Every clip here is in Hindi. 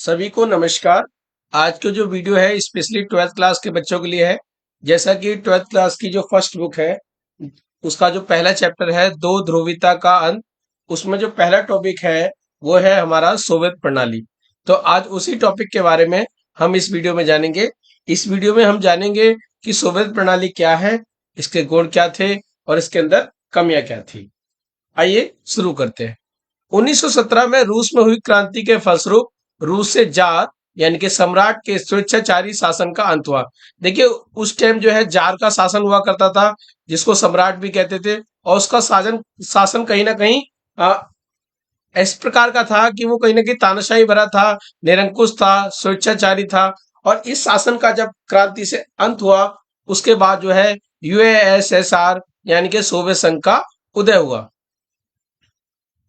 सभी को नमस्कार। आज का जो वीडियो है स्पेशली 12th क्लास के बच्चों के लिए है। जैसा कि 12th क्लास की जो फर्स्ट बुक है उसका जो पहला चैप्टर है दो ध्रुवीयता का अंत, उसमें जो पहला टॉपिक है वो है हमारा सोवियत प्रणाली। तो आज उसी टॉपिक के बारे में हम इस वीडियो में जानेंगे। इस वीडियो में हम जानेंगे कि सोवियत प्रणाली क्या है, इसके गुण क्या थे और इसके अंदर कमियां क्या थी। आइए शुरू करते हैं। 1917 में रूस में हुई क्रांति के फलस्वरूप रूस से जार यानी कि सम्राट के स्वेच्छाचारी शासन का अंत हुआ। देखिए उस टाइम जो है जार का शासन हुआ करता था, जिसको सम्राट भी कहते थे, और उसका शासन शासन कहीं ना कहीं इस प्रकार का था कि वो कहीं ना कहीं तानाशाही भरा था, निरंकुश था, स्वेच्छाचारी था। और इस शासन का जब क्रांति से अंत हुआ उसके बाद जो है यूएसएसआर यानी कि सोवियत संघ का उदय हुआ।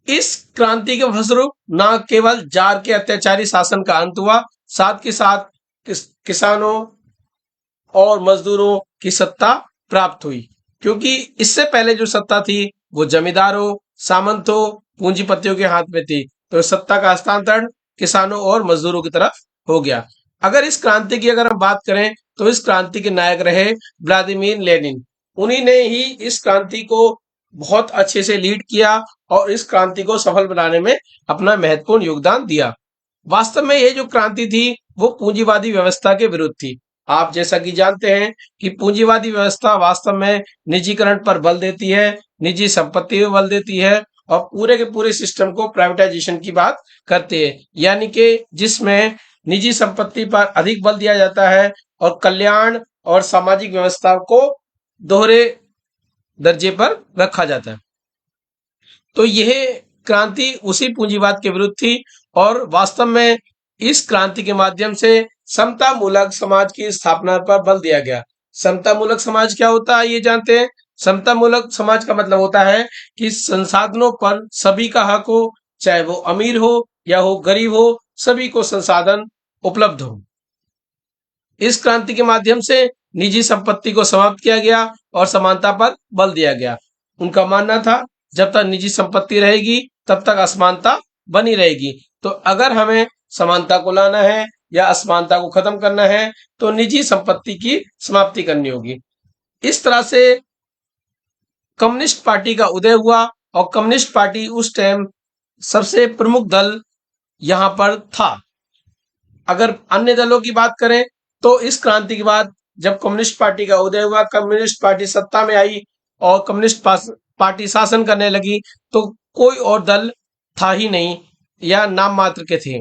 इस क्रांति के फलस्वरूप न केवल जार के अत्याचारी शासन का अंत हुआ, साथ के साथ किसानों और मजदूरों की सत्ता प्राप्त हुई, क्योंकि इससे पहले जो सत्ता थी वो जमींदारों, सामंतों, पूंजीपतियों के हाथ में थी। तो सत्ता का हस्तांतरण किसानों और मजदूरों की तरफ हो गया। अगर इस क्रांति की अगर हम बात करें तो इस क्रांति के नायक रहे व्लादिमीर लेनिन। उन्हीं ने ही इस क्रांति को बहुत अच्छे से लीड किया और इस क्रांति को सफल बनाने में अपना महत्वपूर्ण योगदान दिया। वास्तव में ये जो क्रांति थी वो पूंजीवादी व्यवस्था के विरुद्ध थी। आप जैसा कि जानते हैं कि पूंजीवादी व्यवस्था वास्तव में निजीकरण पर बल देती है, निजी संपत्ति पर बल देती है और पूरे के पूरे सिस्टम को प्राइवेटाइजेशन की बात करती है, यानी कि जिसमें निजी संपत्ति पर अधिक बल दिया जाता है और कल्याण और सामाजिक व्यवस्था को दोहरे दर्जे पर रखा जाता है। तो यह क्रांति उसी पूंजीवाद के विरुद्ध थी और वास्तव में इस क्रांति के माध्यम से समता मूलक समाज की स्थापना पर बल दिया गया। समता मूलक समाज क्या होता है ये जानते हैं। समता मूलक समाज का मतलब होता है कि संसाधनों पर सभी का हक हो, चाहे वो अमीर हो या हो गरीब हो, सभी को संसाधन उपलब्ध हो। इस क्रांति के माध्यम से निजी संपत्ति को समाप्त किया गया और समानता पर बल दिया गया। उनका मानना था जब तक निजी संपत्ति रहेगी तब तक असमानता बनी रहेगी। तो अगर हमें समानता को लाना है या असमानता को खत्म करना है तो निजी संपत्ति की समाप्ति करनी होगी। इस तरह से कम्युनिस्ट पार्टी का उदय हुआ और कम्युनिस्ट पार्टी उस टाइम सबसे प्रमुख दल यहां पर था। अगर अन्य दलों की बात करें तो इस क्रांति के बाद जब कम्युनिस्ट पार्टी का उदय हुआ, कम्युनिस्ट पार्टी सत्ता में आई और कम्युनिस्ट पार्टी शासन करने लगी, तो कोई और दल था ही नहीं या नाम मात्र के थे।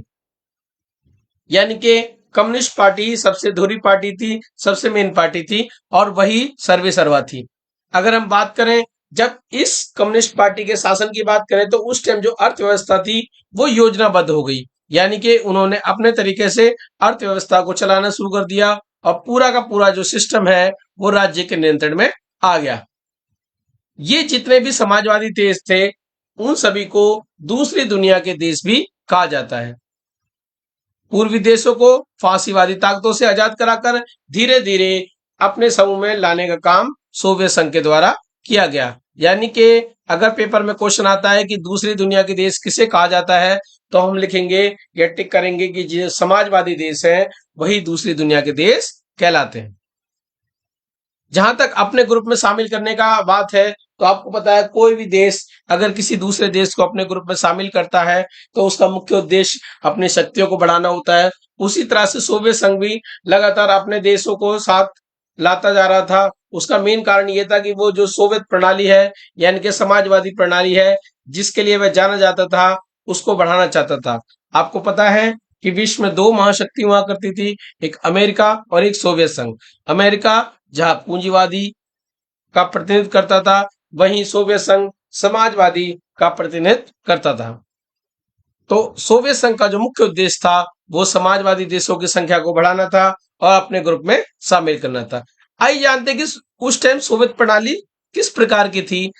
यानी कि कम्युनिस्ट पार्टी सबसे धुरी पार्टी थी, सबसे मेन पार्टी थी और वही सर्वे सर्वा थी। अगर हम बात करें जब इस कम्युनिस्ट पार्टी के शासन की बात करें तो उस टाइम जो अर्थव्यवस्था थी वो योजनाबद्ध हो गई, यानी कि उन्होंने अपने तरीके से अर्थव्यवस्था को चलाना शुरू कर दिया और पूरा का पूरा जो सिस्टम है वो राज्य के नियंत्रण में आ गया। ये जितने भी समाजवादी देश थे उन सभी को दूसरी दुनिया के देश भी कहा जाता है। पूर्वी देशों को फांसीवादी ताकतों से आजाद कराकर धीरे धीरे अपने समूह में लाने का काम सोवियत संघ के द्वारा किया गया। यानी कि अगर पेपर में क्वेश्चन आता है कि दूसरी दुनिया के देश किसे कहा जाता है तो हम लिखेंगे या टिक करेंगे कि जो समाजवादी देश है वही दूसरी दुनिया के देश कहलाते हैं। जहां तक अपने ग्रुप में शामिल करने का बात है तो आपको पता है कोई भी देश अगर किसी दूसरे देश को अपने ग्रुप में शामिल करता है तो उसका मुख्य उद्देश्य अपनी शक्तियों को बढ़ाना होता है। उसी तरह से सोवियत संघ भी लगातार अपने देशों को साथ लाता जा रहा था। उसका मेन कारण यह था कि वो जो सोवियत प्रणाली है यानी कि समाजवादी प्रणाली है जिसके लिए वह जाना जाता था उसको बढ़ाना चाहता था। आपको पता है कि विश्व में दो महाशक्ति हुआ करती थी, एक अमेरिका और एक सोवियत संघ। अमेरिका जहां पूंजीवादी का प्रतिनिधित्व करता था, वहीं सोवियत संघ समाजवादी का प्रतिनिधित्व करता था। तो सोवियत संघ का जो मुख्य उद्देश्य था वो समाजवादी देशों की संख्या को बढ़ाना था और अपने ग्रुप में शामिल करना था। आइए जानते हैं कि उस टाइम सोवियत प्रणाली किस प्रकार की थी।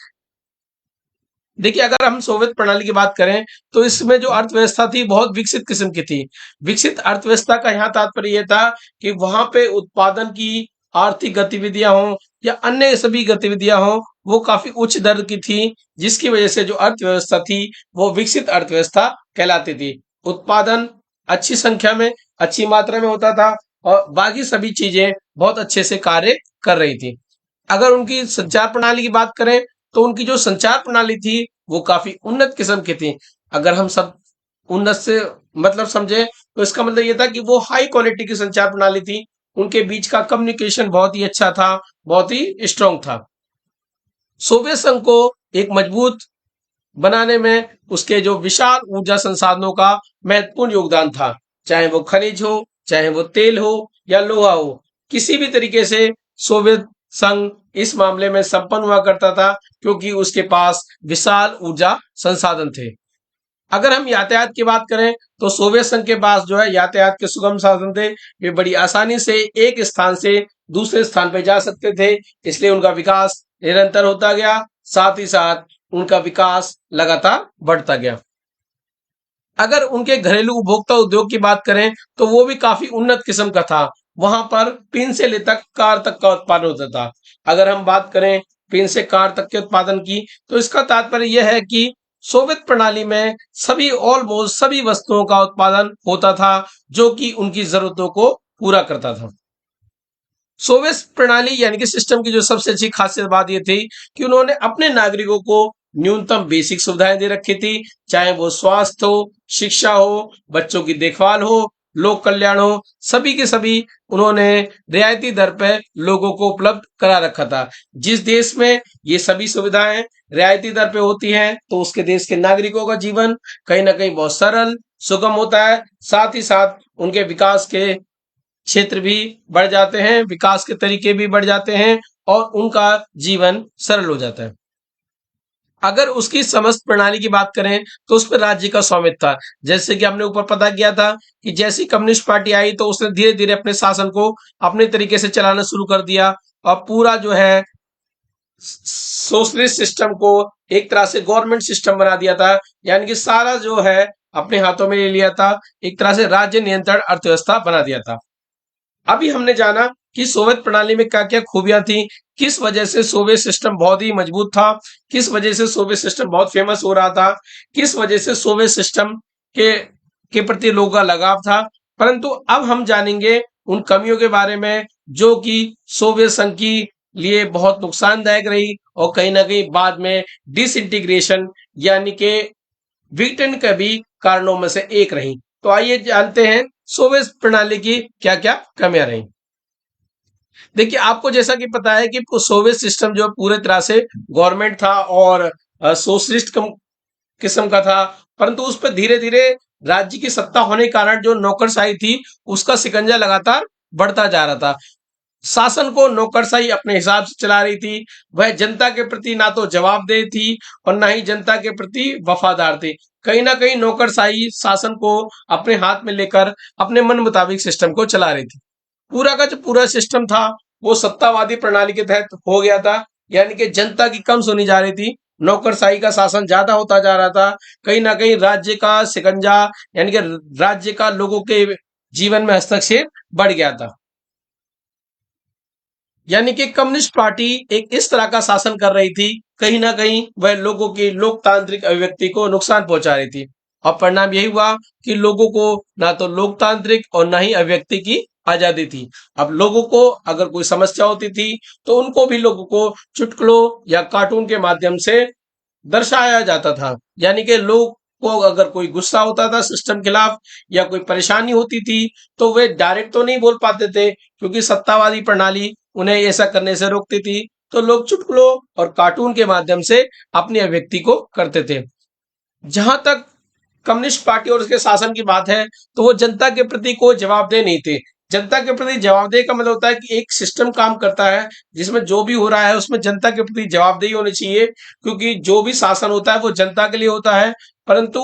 देखिए अगर हम सोवियत प्रणाली की बात करें तो इसमें जो अर्थव्यवस्था थी बहुत विकसित किस्म की थी। विकसित अर्थव्यवस्था का यहाँ तात्पर्य यह था कि वहां पे उत्पादन की आर्थिक गतिविधियां हों या अन्य सभी गतिविधियां हों वो काफी उच्च दर की थी, जिसकी वजह से जो अर्थव्यवस्था थी वो विकसित अर्थव्यवस्था कहलाती थी। उत्पादन अच्छी संख्या में, अच्छी मात्रा में होता था और बाकी सभी चीजें बहुत अच्छे से कार्य कर रही थी। अगर उनकी संचार प्रणाली की बात करें तो उनकी जो संचार प्रणाली थी वो काफी उन्नत किस्म की थी। अगर हम सब उन्नत से मतलब समझे तो इसका मतलब ये था कि वो हाई क्वालिटी की संचार प्रणाली थी। उनके बीच का कम्युनिकेशन बहुत ही अच्छा था, बहुत ही स्ट्रांग था। सोवियत संघ को एक मजबूत बनाने में उसके जो विशाल ऊर्जा संसाधनों का महत्वपूर्ण योगदान था। चाहे वो खनिज हो, चाहे वो तेल हो या लोहा हो, किसी भी तरीके से सोवियत संघ इस मामले में संपन्न हुआ करता था क्योंकि उसके पास विशाल ऊर्जा संसाधन थे। अगर हम यातायात की बात करें तो सोवियत संघ के पास जो है यातायात के सुगम साधन थे। वे बड़ी आसानी से एक स्थान से दूसरे स्थान पर जा सकते थे, इसलिए उनका विकास निरंतर होता गया। साथ ही साथ उनका विकास लगातार बढ़ता गया। अगर उनके घरेलू उपभोक्ता उद्योग की बात करें तो वो भी काफी उन्नत किस्म का था। वहां पर पिन से लेकर कार तक का उत्पादन होता था। अगर हम बात करें पिन से कार तक के उत्पादन की तो इसका तात्पर्य यह है कि सोवियत प्रणाली में सभी ऑलमोस्ट सभी वस्तुओं का उत्पादन होता था जो कि उनकी जरूरतों को पूरा करता था। सोवियत प्रणाली यानी कि सिस्टम की जो सबसे अच्छी खासियत बात यह थी कि उन्होंने अपने नागरिकों को न्यूनतम बेसिक सुविधाएं दे रखी थी। चाहे वो स्वास्थ्य हो, शिक्षा हो, बच्चों की देखभाल हो, लोक कल्याण हो, सभी के सभी उन्होंने रियायती दर पर लोगों को उपलब्ध करा रखा था। जिस देश में ये सभी सुविधाएं रियायती दर पे होती हैं तो उसके देश के नागरिकों का जीवन कहीं ना कहीं बहुत सरल सुगम होता है। साथ ही साथ उनके विकास के क्षेत्र भी बढ़ जाते हैं, विकास के तरीके भी बढ़ जाते हैं और उनका जीवन सरल हो जाता है। अगर उसकी समस्त प्रणाली की बात करें तो उस पर राज्य का स्वामित्व था। जैसे कि हमने ऊपर पता किया था कि जैसी कम्युनिस्ट पार्टी आई तो उसने धीरे धीरे अपने शासन को अपने तरीके से चलाना शुरू कर दिया और पूरा जो है सोशलिस्ट सिस्टम को एक तरह से गवर्नमेंट सिस्टम बना दिया था। यानी कि सारा जो है अपने हाथों में ले लिया था, एक तरह से राज्य नियंत्रण अर्थव्यवस्था बना दिया था। अभी हमने जाना कि सोवियत प्रणाली में क्या क्या खूबियां थी, किस वजह से सोवियत सिस्टम बहुत ही मजबूत था, किस वजह से सोवियत सिस्टम बहुत फेमस हो रहा था, किस वजह से सोवियत सिस्टम के के प्रति लोगों का लगाव था। परंतु अब हम जानेंगे उन कमियों के बारे में जो कि सोवियत संघ की लिए बहुत नुकसानदायक रही और कहीं ना कहीं बाद में डिसइंटीग्रेशन यानी कि विघटन के भी कारणों में से एक रही। तो आइए जानते हैं सोवियत प्रणाली की क्या क्या कमियां रही। देखिए, आपको जैसा कि पता है कि सोवियत सिस्टम जो पूरे तरह से गवर्नमेंट था और सोशलिस्ट किस्म का था, परंतु उस पर धीरे धीरे राज्य की सत्ता होने के कारण जो नौकरशाही थी उसका शिकंजा लगातार बढ़ता जा रहा था। शासन को नौकरशाही अपने हिसाब से चला रही थी। वह जनता के प्रति ना तो जवाबदेह थी और ना ही जनता के प्रति वफादार थे। कहीं ना कहीं नौकरशाही शासन को अपने हाथ में लेकर अपने मन मुताबिक सिस्टम को चला रही थी। पूरा का जो पूरा सिस्टम था वो सत्तावादी प्रणाली के तहत हो गया था। यानी कि जनता की कम सुनी जा रही थी, नौकरशाही का शासन ज्यादा होता जा रहा था। कहीं ना कहीं राज्य का शिकंजा यानी कि राज्य का लोगों के जीवन में हस्तक्षेप बढ़ गया था। यानी कि कम्युनिस्ट पार्टी एक इस तरह का शासन कर रही थी, कहीं ना कहीं वह लोगों की लोकतांत्रिक अभिव्यक्ति को नुकसान पहुंचा रही थी और परिणाम यही हुआ कि लोगों को ना तो लोकतांत्रिक और ना ही अभिव्यक्ति की आजादी थी। अब लोगों को अगर कोई समस्या होती थी तो उनको भी लोगों को चुटकुलों या कार्टून के माध्यम से दर्शाया जाता था। यानी कि लोग को अगर कोई गुस्सा होता था सिस्टम के खिलाफ या कोई परेशानी होती थी तो वे डायरेक्ट तो नहीं बोल पाते थे क्योंकि सत्तावादी प्रणाली उन्हें ऐसा करने से रोकती थी। तो लोग चुटकुलों और कार्टून के माध्यम से अपनी अभिव्यक्ति को करते थे। जहां तक कम्युनिस्ट पार्टी और उसके शासन की बात है तो वो जनता के प्रति कोई जवाबदेह नहीं थे। जनता के प्रति जवाबदेह का मतलब होता है कि एक सिस्टम काम करता है जिसमें जो भी हो रहा है उसमें जनता के प्रति जवाबदेही होनी चाहिए क्योंकि जो भी शासन होता है वो जनता के लिए होता है। परंतु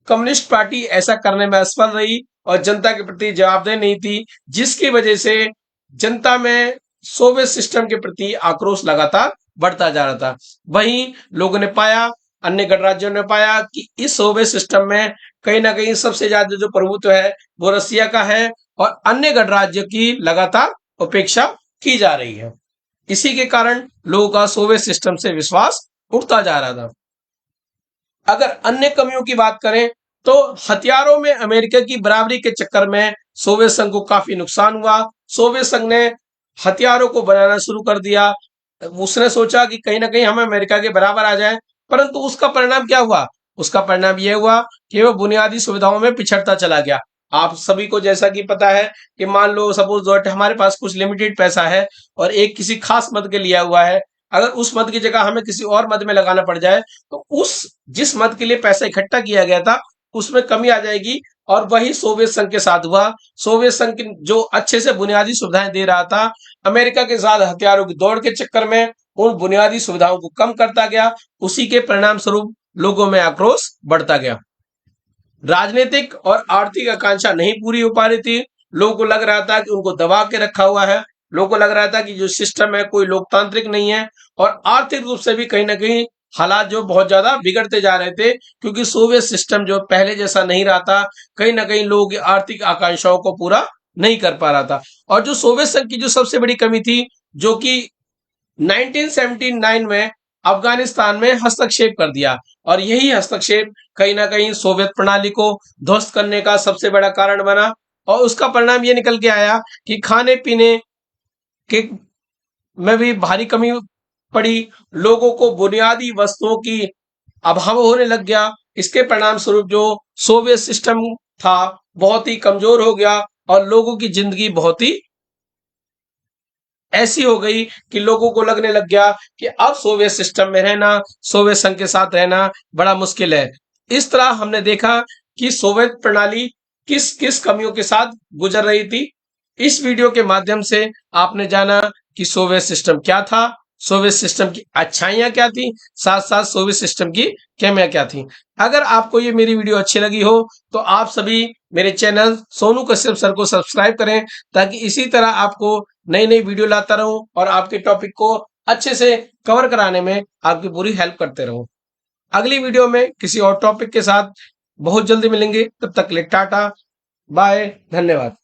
कम्युनिस्ट पार्टी ऐसा करने में असफल रही और जनता के प्रति जवाबदेह नहीं थी, जिसकी वजह से जनता में सोवियत सिस्टम के प्रति आक्रोश लगातार बढ़ता जा रहा था। वहीं लोगों ने पाया, अन्य गणराज्यों ने पाया कि इस सोवियत सिस्टम में कहीं ना कहीं सबसे ज्यादा जो प्रभुत्व है वो रसिया का है और अन्य गणराज्यों की लगातार उपेक्षा की जा रही है। इसी के कारण लोगों का सोवियत सिस्टम से विश्वास उठता जा रहा था। अगर अन्य कमियों की बात करें तो हथियारों में अमेरिका की बराबरी के चक्कर में सोवियत संघ को काफी नुकसान हुआ। सोवियत संघ ने हथियारों को बनाना शुरू कर दिया। उसने सोचा कि कहीं ना कहीं हम अमेरिका के बराबर आ जाएं, परंतु उसका परिणाम क्या हुआ? उसका परिणाम यह हुआ कि वह बुनियादी सुविधाओं में पिछड़ता चला गया। आप सभी को जैसा कि पता है कि मान लो सपोज दैट हमारे पास कुछ लिमिटेड पैसा है और एक किसी खास मद के लिया हुआ है। अगर उस मद की जगह हमें किसी और मद में लगाना पड़ जाए तो उस जिस मद के लिए पैसा इकट्ठा किया गया था उसमें कमी आ जाएगी। और वही सोवियत संघ के साथ हुआ। सोवियत संघ जो अच्छे से बुनियादी सुविधाएं दे रहा था, अमेरिका के साथ हथियारों की दौड़ के चक्कर में उन बुनियादी सुविधाओं को कम करता गया। उसी के परिणाम स्वरूप लोगों में आक्रोश बढ़ता गया। राजनीतिक और आर्थिक आकांक्षा नहीं पूरी हो पा रही थी। लोगों को लग रहा था कि उनको दबा के रखा हुआ है। लोगों को लग रहा था कि जो सिस्टम है कोई लोकतांत्रिक नहीं है। और आर्थिक रूप से भी कहीं ना कहीं हालात जो बहुत ज्यादा बिगड़ते जा रहे थे, क्योंकि सोवियत सिस्टम जो पहले जैसा नहीं रहा था। कहीं ना कहीं लोगों की आर्थिक आकांक्षाओं को पूरा नहीं कर पा रहा था। और जो सोवियत संघ की जो सबसे बड़ी कमी थी, जो कि 1979 में अफगानिस्तान में हस्तक्षेप कर दिया। और यही हस्तक्षेप कहीं ना कहीं सोवियत प्रणाली को ध्वस्त करने का सबसे बड़ा कारण बना। और उसका परिणाम ये निकल के आया कि खाने पीने के में भी भारी कमी पड़ी। लोगों को बुनियादी वस्तुओं की अभाव होने लग गया। इसके परिणाम स्वरूप जो सोवियत सिस्टम था बहुत ही कमजोर हो गया और लोगों की जिंदगी बहुत ही ऐसी हो गई कि लोगों को लगने लग गया कि अब सोवियत सिस्टम में रहना, सोवियत संघ के साथ रहना बड़ा मुश्किल है। इस तरह हमने देखा कि सोवियत प्रणाली किस किस कमियों के साथ गुजर रही थी। इस वीडियो के माध्यम से आपने जाना कि सोवियत सिस्टम क्या था, सोवियत सिस्टम की अच्छाइयां क्या थी, साथ साथ सोवियत सिस्टम की कमियां क्या थी। अगर आपको ये मेरी वीडियो अच्छी लगी हो तो आप सभी मेरे चैनल सोनू कश्यप सर को सब्सक्राइब करें, ताकि इसी तरह आपको नई नई वीडियो लाता रहूं और आपके टॉपिक को अच्छे से कवर कराने में आपकी पूरी हेल्प करते रहूं। अगली वीडियो में किसी और टॉपिक के साथ बहुत जल्दी मिलेंगे। तब तक के लिए टाटा बाय, धन्यवाद।